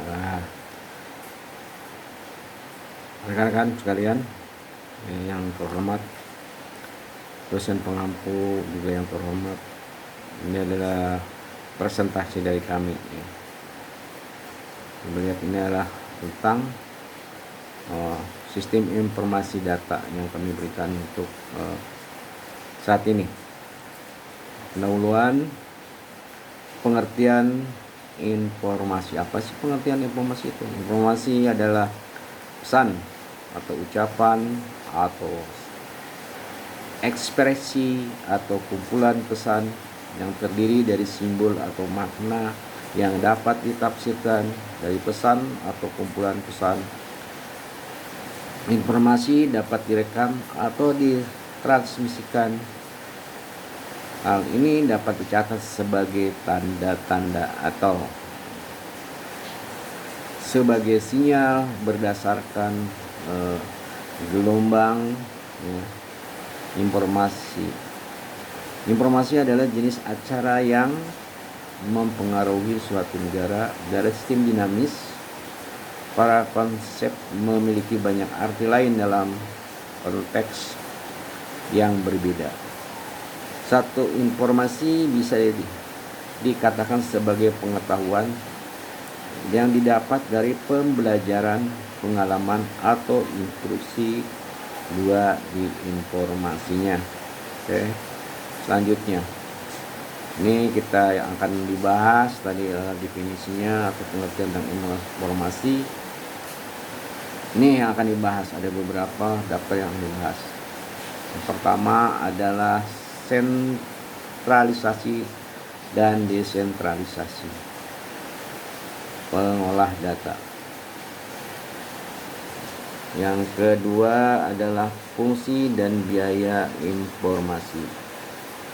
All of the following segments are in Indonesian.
Nah, rekan-rekan sekalian yang terhormat, dosen pengampu juga yang terhormat, ini adalah presentasi dari kami. Melihat ini adalah tentang sistem informasi data yang kami berikan untuk saat ini. Pendahuluan pengertian informasi. Apa sih pengertian informasi itu? Informasi adalah pesan atau ucapan atau ekspresi atau kumpulan pesan yang terdiri dari simbol atau makna yang dapat ditafsirkan dari pesan atau kumpulan pesan. Informasi dapat direkam atau ditransmisikan. Hal ini dapat dicatat sebagai tanda-tanda atau sebagai sinyal berdasarkan gelombang informasi. Informasi adalah jenis acara yang mempengaruhi suatu negara dari sistem dinamis. Para konsep memiliki banyak arti lain dalam konteks yang berbeda. Satu informasi bisa dikatakan sebagai pengetahuan yang didapat dari pembelajaran, pengalaman, atau instruksi. Dua di informasinya. Oke. Selanjutnya, ini kita yang akan dibahas tadi adalah definisinya atau pengertian tentang informasi. Ini yang akan dibahas, ada beberapa daftar yang dibahas. Yang pertama adalah sentralisasi dan desentralisasi pengolah data. Yang kedua adalah fungsi dan biaya informasi.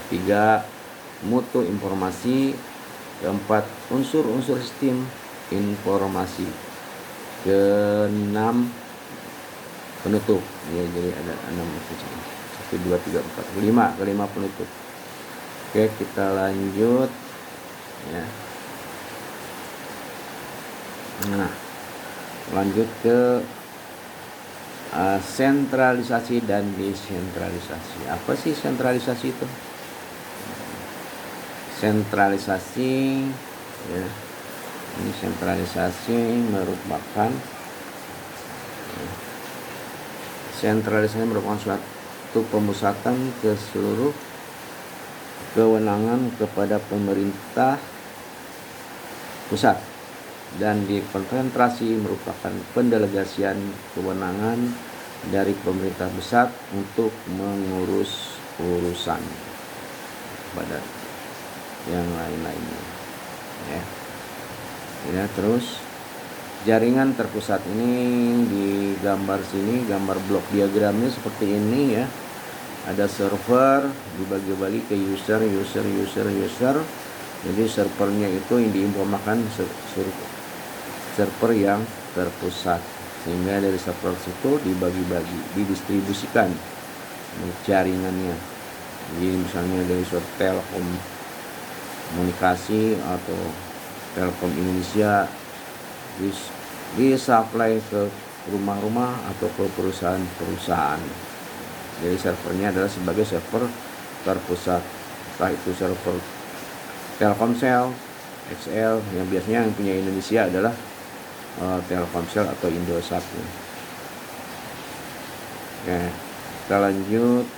Ketiga, mutu informasi. Keempat, unsur-unsur sistem informasi. Keenam, penutup. Ya, jadi ada 6 unsur. 1, 2, 3, 4, 5. Kelima, penutup. Oke, kita lanjut. Ya. Nah, lanjut ke sentralisasi dan desentralisasi. Apa sih sentralisasi itu? Sentralisasi, ya, ini sentralisasi merupakan suatu pemusatan ke seluruh kewenangan kepada pemerintah pusat, dan dekonsentrasi merupakan pendelegasian kewenangan dari pemerintah pusat untuk mengurus urusan pada yang lain-lainnya. Ya, terus jaringan terpusat ini di gambar sini, gambar blok diagramnya seperti ini ya. Ada server dibagi-bagi ke user. Jadi servernya itu yang diinfomakan server yang terpusat, sehingga dari server situ dibagi-bagi, didistribusikan jaringannya. Jadi misalnya dari suatu Telkom komunikasi atau Telkom Indonesia disuplai ke rumah-rumah atau ke perusahaan-perusahaan. Jadi servernya adalah sebagai server terpusat. Entah itu server Telkomsel, XL, yang biasanya yang punya Indonesia adalah Telkomsel atau Indosat. Oke, kita lanjut.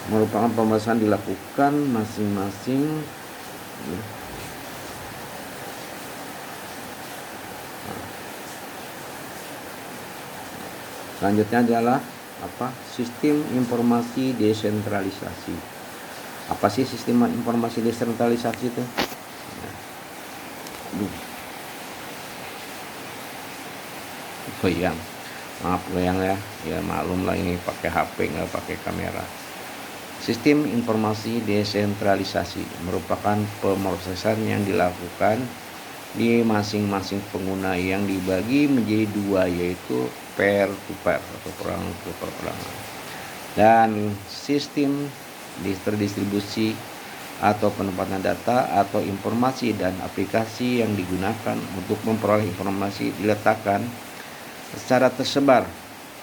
Merupakan pembahasan dilakukan masing-masing. Selanjutnya adalah sistem informasi desentralisasi. Apa sih sistem informasi desentralisasi itu? Goyang, maaf goyang ya maklum lah, ini pakai HP nggak pakai kamera. Sistem informasi desentralisasi merupakan pemrosesan yang dilakukan di masing-masing pengguna yang dibagi menjadi dua, yaitu peer to peer atau orang ke perorangan, dan sistem terdistribusi atau penempatan data atau informasi dan aplikasi yang digunakan untuk memperoleh informasi diletakkan secara tersebar,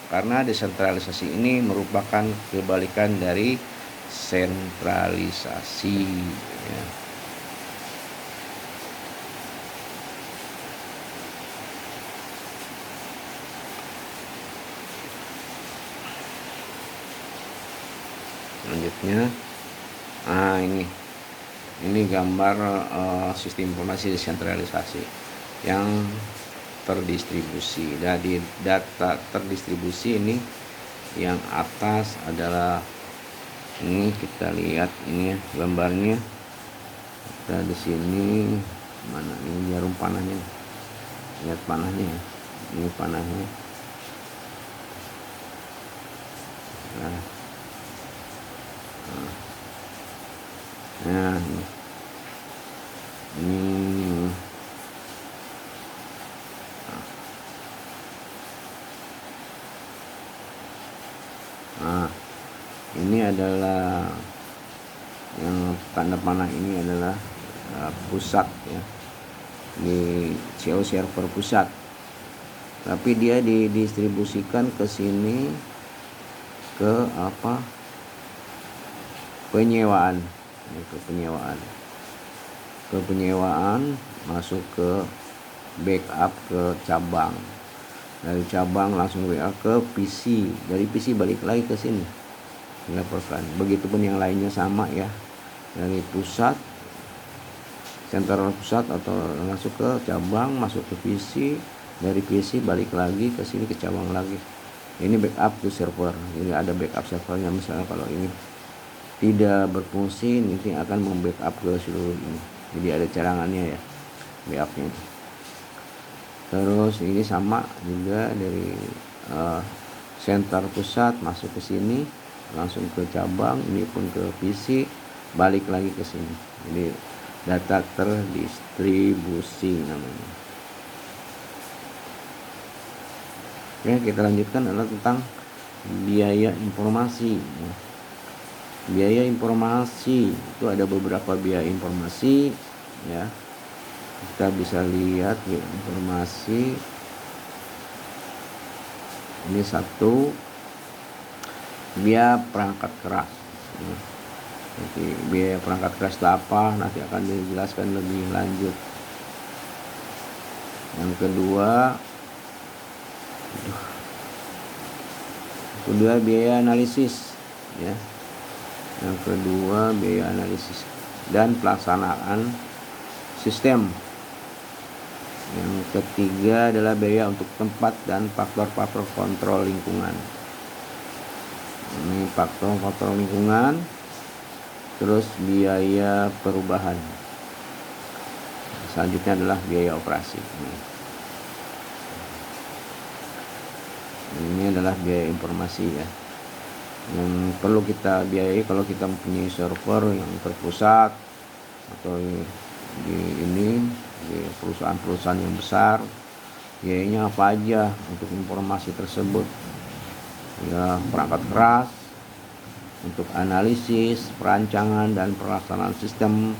karena desentralisasi ini merupakan kebalikan dari sentralisasi ya. Selanjutnya, ini gambar sistem informasi desentralisasi yang terdistribusi. Dari data terdistribusi ini, yang atas adalah ini, kita lihat ini gambarnya. Kita di sini mana ini jarum panahnya, lihat panahnya, ini panahnya. Nah, ini ini adalah yang tanda panah, ini adalah pusat ya, di CO server pusat, tapi dia didistribusikan ke sini ke penyewaan, ke penyewaan masuk ke backup ke cabang, dari cabang langsung backup ke PC, dari PC balik lagi ke sini dilaporkan. Begitupun yang lainnya sama ya, dari pusat, sentral pusat atau masuk ke cabang, masuk ke PC, dari PC balik lagi ke sini ke cabang lagi. Ini backup to server, jadi ada backup servernya. Misalnya kalau ini tidak berfungsi, nanti akan membackup ke seluruh ini, jadi ada cadangannya ya backupnya. Terus ini sama juga dari center pusat masuk ke sini langsung ke cabang, ini pun ke PC balik lagi ke sini. Jadi data terdistribusi namanya. Oke, kita lanjutkan adalah tentang biaya informasi. Biaya informasi itu ada beberapa biaya informasi ya. Kita bisa lihat biaya informasi. Ini satu, biaya perangkat keras. Jadi biaya perangkat keras itu apa? Nanti akan dijelaskan lebih lanjut. Yang kedua biaya analisis ya. Yang kedua biaya analisis dan pelaksanaan sistem. Yang ketiga adalah biaya untuk tempat dan faktor-faktor kontrol lingkungan. Ini faktor-faktor lingkungan. Terus biaya perubahan. Selanjutnya adalah biaya operasi. Ini adalah biaya informasi ya, yang perlu kita biayai kalau kita mempunyai server yang terpusat atau di perusahaan-perusahaan yang besar. Biayanya apa aja untuk informasi tersebut ya? Perangkat keras, untuk analisis, perancangan dan pelaksanaan sistem,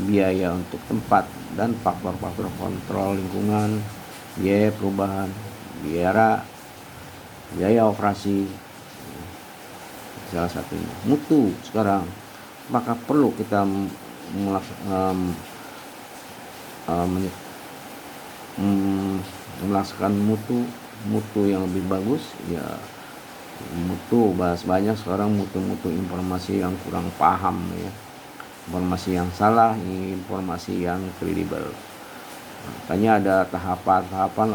biaya untuk tempat dan faktor-faktor kontrol lingkungan, biaya perubahan, biaya operasi. Salah satunya mutu. Sekarang apakah perlu kita melaksanakan mutu yang lebih bagus ya? Mutu bahas banyak sekarang, mutu informasi yang kurang paham ya, informasi yang salah, informasi yang kredibel. Makanya ada tahapan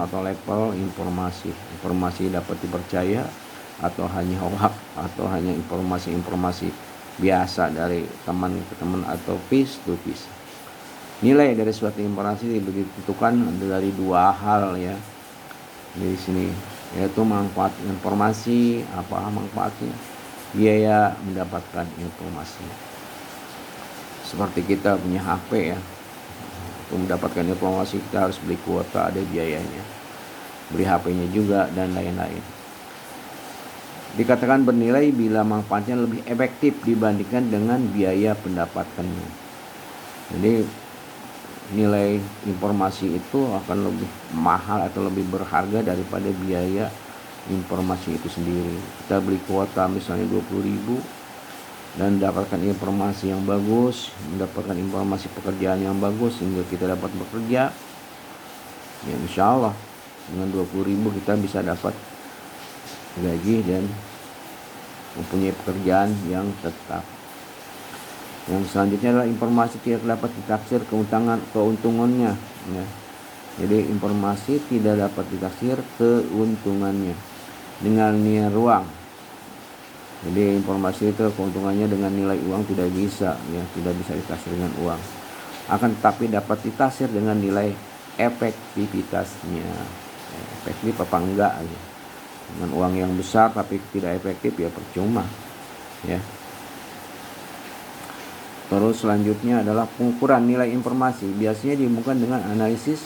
atau level informasi dapat dipercaya atau hanya hoax atau hanya informasi biasa dari teman ke teman atau piece to piece. Nilai dari suatu informasi ditentukan dari dua hal ya di sini, yaitu manfaat informasi, apa manfaatnya, biaya mendapatkan informasi. Seperti kita punya HP ya, untuk mendapatkan informasi kita harus beli kuota, ada biayanya, beli HP-nya juga dan lain-lain. Dikatakan bernilai bila manfaatnya lebih efektif dibandingkan dengan biaya pendapatkannya. Jadi nilai informasi itu akan lebih mahal atau lebih berharga daripada biaya informasi itu sendiri. Kita beli kuota misalnya 20.000 dan mendapatkan informasi yang bagus, mendapatkan informasi pekerjaan yang bagus sehingga kita dapat bekerja. Ya insya Allah dengan 20.000 kita bisa dapat gaji dan mempunyai pekerjaan yang tetap. Yang selanjutnya adalah informasi tidak dapat ditaksir keuntungannya. Ya. Jadi informasi tidak dapat ditaksir keuntungannya dengan nilai ruang. Jadi informasi itu keuntungannya dengan nilai uang tidak bisa, ya tidak bisa ditaksir dengan uang. Akan tetapi dapat ditaksir dengan nilai efektivitasnya. Efektif apa enggak? Ya. Dengan uang yang besar tapi tidak efektif ya percuma. Ya. Terus selanjutnya adalah pengukuran nilai informasi. Biasanya dihubungkan dengan analisis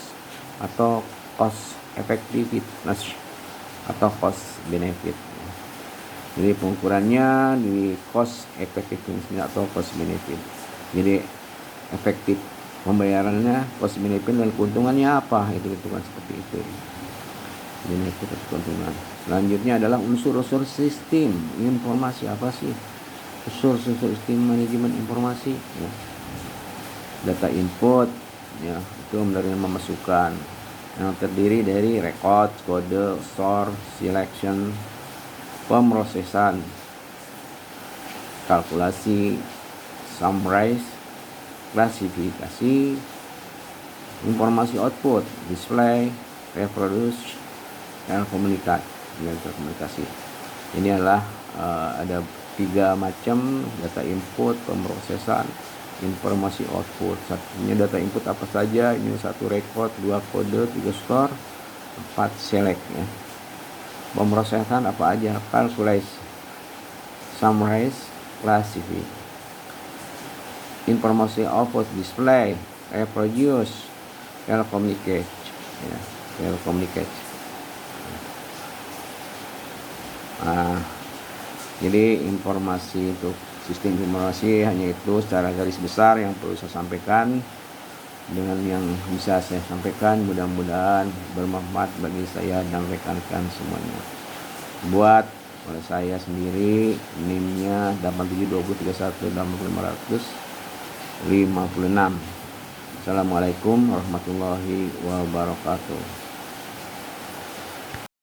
atau cost effectiveness atau cost benefit. Jadi pengukurannya di cost effectiveness atau cost benefit. Jadi efektif pembayarannya, cost benefit dan keuntungannya apa? Itu hitungan seperti itu. Benefit atau keuntungan. Selanjutnya adalah unsur-unsur sistem informasi. Apa sih unsur-unsur sistem manajemen informasi? Ya. Data input, ya itu menerima masukan yang terdiri dari record, kode, store, selection, pemrosesan, kalkulasi, summarize, klasifikasi, informasi output, display, reproduce, dan komunikasi. Ini adalah ada 3 macam data input, pemrosesan, informasi output. Satunya data input apa saja? Ini 1 record, 2 kode, 3 store, 4 select ya. Pemrosesan apa aja? Calculate, summarize, classify. Informasi output, display, reproduce, communicate ya, communicate. Jadi informasi untuk sistem informasi hanya itu secara garis besar yang perlu saya sampaikan. Dengan yang bisa saya sampaikan mudah-mudahan bermanfaat bagi saya dan rekan-rekan semuanya. Buat oleh saya sendiri NIM-nya 8720318556. Assalamualaikum warahmatullahi wabarakatuh.